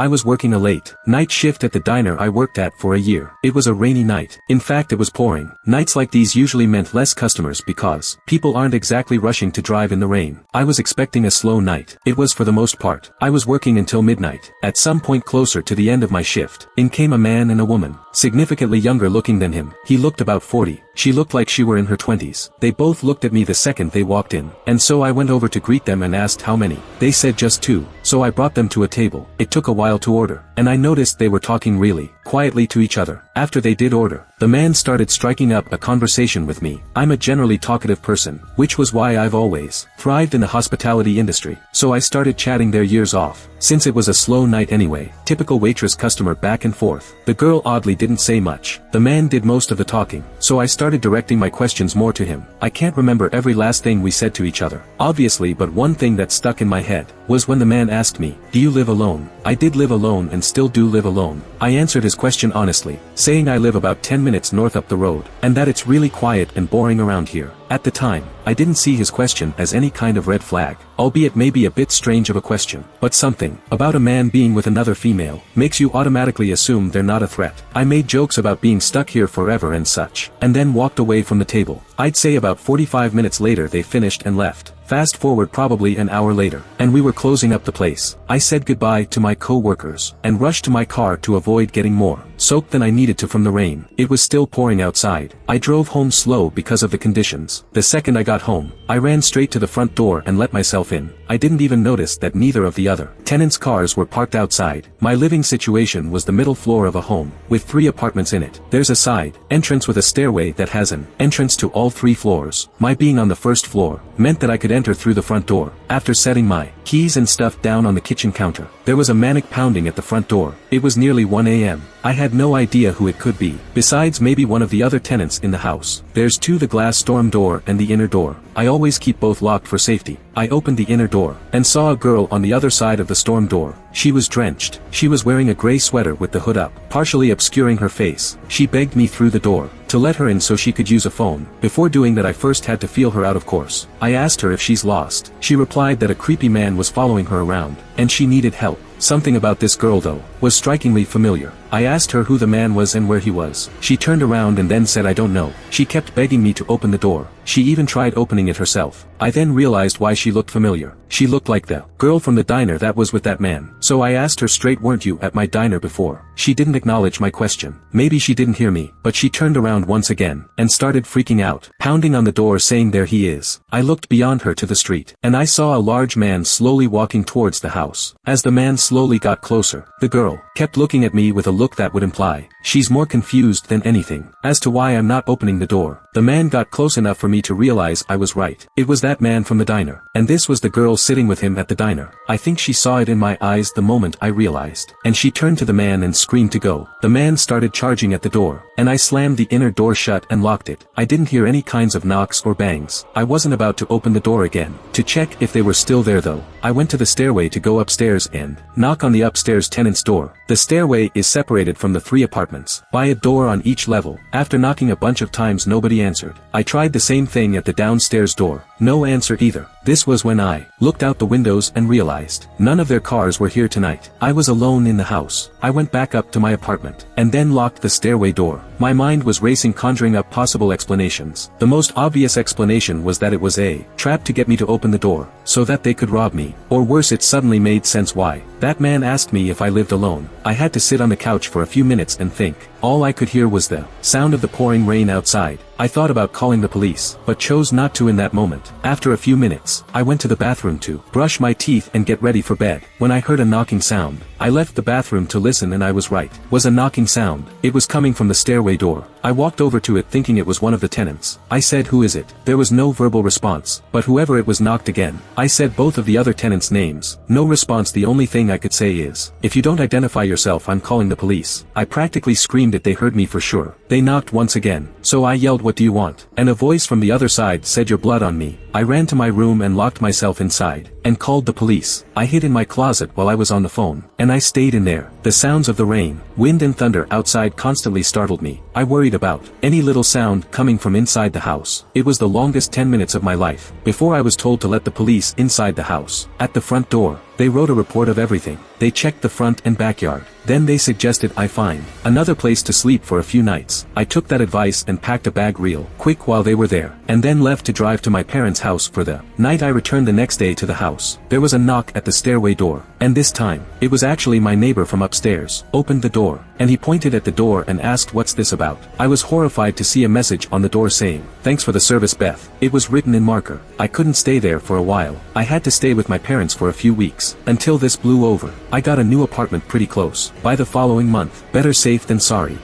I was working a late night shift at the diner I worked at for a year. It was a rainy night. In fact, it was pouring. Nights like these usually meant less customers because people aren't exactly rushing to drive in the rain. I was expecting a slow night. It was for the most part. I was working until midnight. At some point closer to the end of my shift, in came a man and a woman, significantly younger looking than him. He looked about 40. She looked like she were in her 20s. They both looked at me the second they walked in, and so I went over to greet them and asked how many. They said just 2, so I brought them to a table. It took a while to order, and I noticed they were talking really quietly to each other. After they did order, the man started striking up a conversation with me. I'm a generally talkative person, which was why I've always thrived in the hospitality industry, so I started chatting their ears off. Since it was a slow night anyway, typical waitress customer back and forth. The girl oddly didn't say much. The man did most of the talking, so I started directing my questions more to him. I can't remember every last thing we said to each other, obviously, but one thing that stuck in my head was when the man asked me, "Do you live alone?" I did live alone and still do live alone. I answered his question honestly, saying I live about 10 minutes north up the road, and that it's really quiet and boring around here. At the time, I didn't see his question as any kind of red flag, albeit maybe a bit strange of a question, but something about a man being with another female makes you automatically assume they're not a threat. I made jokes about being stuck here forever and such, and then walked away from the table. I'd say about 45 minutes later they finished and left. Fast forward probably an hour later, and we were closing up the place. I said goodbye to my co-workers, and rushed to my car to avoid getting more soaked than I needed to from the rain. It was still pouring outside. I drove home slow because of the conditions. The second I got home, I ran straight to the front door and let myself in. I didn't even notice that neither of the other tenants' cars were parked outside. My living situation was the middle floor of a home, with 3 apartments in it. There's a side entrance with a stairway that has an entrance to all 3 floors. My being on the first floor meant that I could enter through the front door. After setting my keys and stuff down on the kitchen counter, there was a manic pounding at the front door. It was nearly 1 a.m. I had no idea who it could be, besides maybe one of the other tenants in the house. There's 2: the glass storm door and the inner door. I always keep both locked for safety. I opened the inner door, and saw a girl on the other side of the storm door. She was drenched. She was wearing a gray sweater with the hood up, partially obscuring her face. She begged me through the door to let her in so she could use a phone. Before doing that, I first had to feel her out, of course. I asked her if she's lost. She replied that a creepy man was following her around, and she needed help. Something about this girl, though, was strikingly familiar. I asked her who the man was and where he was. She turned around and then said I don't know. She kept begging me to open the door. She even tried opening it herself. I then realized why she looked familiar. She looked like the girl from the diner that was with that man. So I asked her straight, "Weren't you at my diner before?" She didn't acknowledge my question. Maybe she didn't hear me, but she turned around once again, and started freaking out, pounding on the door saying there he is. I looked beyond her to the street, and I saw a large man slowly walking towards the house. As the man slowly got closer, the girl kept looking at me with a look that would imply she's more confused than anything as to why I'm not opening the door. The man got close enough for me to realize I was right. It was that man from the diner, and this was the girl sitting with him at the diner. I think she saw it in my eyes the moment I realized, and she turned to the man and screamed to go. The man started charging at the door, and I slammed the inner door shut and locked it. I didn't hear any kinds of knocks or bangs. I wasn't about to open the door again to check if they were still there, though. I went to the stairway to go upstairs and knock on the upstairs tenant's door. The stairway is separated from the 3 apartments by a door on each level. After knocking a bunch of times, nobody answered. I tried the same thing at the downstairs door. No answer either. This was when I looked out the windows and realized none of their cars were here tonight. I was alone in the house. I went back up to my apartment, and then locked the stairway door. My mind was racing, conjuring up possible explanations. The most obvious explanation was that it was a trap to get me to open the door, so that they could rob me. Or worse, it suddenly made sense why that man asked me if I lived alone. I had to sit on the couch for a few minutes and think. All I could hear was the sound of the pouring rain outside. I thought about calling the police, but chose not to in that moment. After a few minutes, I went to the bathroom to brush my teeth and get ready for bed, when I heard a knocking sound. I left the bathroom to listen, and I was right. It was a knocking sound. It was coming from the stairway door. I walked over to it thinking it was one of the tenants. I said, "Who is it?" There was no verbal response, but whoever it was knocked again. I said both of the other tenants' names. No response. The only thing I could say is, "If you don't identify yourself, I'm calling the police." I practically screamed it. They heard me for sure. They knocked once again, so I yelled, "What do you want?" And a voice from the other side said, "Your blood on me." I ran to my room and locked myself inside, and called the police. I hid in my closet while I was on the phone, and I stayed in there. The sounds of the rain, wind and thunder outside constantly startled me. I worried about any little sound coming from inside the house. It was the longest 10 minutes of my life before I was told to let the police inside the house. At the front door, They wrote a report of everything. They checked the front and backyard. Then they suggested I find another place to sleep for a few nights. I took that advice and packed a bag real quick while they were there, and then left to drive to my parents' house for the night. I returned the next day to the house. There was a knock at the stairway door, and this time, it was actually my neighbor from upstairs. Opened the door, and he pointed at the door and asked what's this about. I was horrified to see a message on the door saying, "Thanks for the service, Beth." It was written in marker. I couldn't stay there for a while. I had to stay with my parents for a few weeks, until this blew over. I got a new apartment pretty close. By the following month. Better safe than sorry.